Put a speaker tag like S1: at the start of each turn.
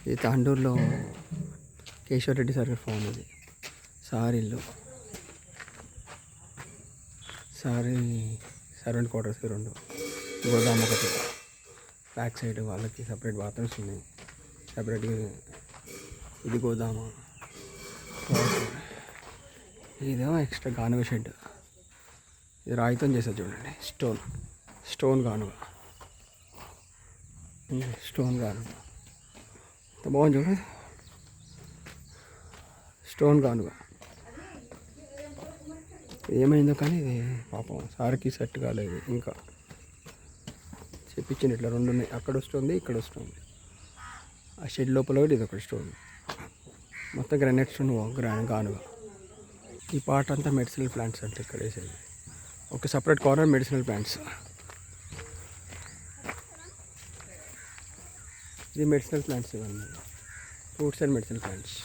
S1: ఈ తాండూరులో Keshavareddy sir form ఇది. Sir ఇల్లు, సారీ సర్వెంట్ క్వార్టర్స్ రెండు, గోదాం ఒకటి, బ్యాక్ సైడ్ వాళ్ళకి సపరేట్ బాత్రూమ్స్ ఉన్నాయి. సపరేట్గా ఇది గోదాము. ఇదేమో ఎక్స్ట్రా గానుగ షెడ్. ఇది రాయితో చేసేది చూడండి, స్టోన్ గానుగ. స్టోన్ గానుగ ఎంత బాగుంది చూడండి, స్టోన్ గానుగ. ఏమైందో కానీ ఇది పాపం సార్కి సెట్ కాలేదు. ఇంకా చెప్పించింది ఇట్లా రెండు ఉన్నాయి, అక్కడ వస్తుంది ఇక్కడ వస్తుంది. ఆ షెడ్ లోపల ఇది ఒకటి స్టోన్, మొత్తం గ్రానైట్ స్టోన్ గానుగ. ఈ పార్ట్ అంతా మెడిసినల్ ప్లాంట్స్ అంటే ఇక్కడ వేసేది. ఒక సపరేట్ కార్నర్ మెడిసినల్ ప్లాంట్స్. ఇది మెడిసినల్ ప్లాంట్స్, ఇవన్నీ ఫ్రూట్స్ అండ్ మెడిసినల్ ప్లాంట్స్.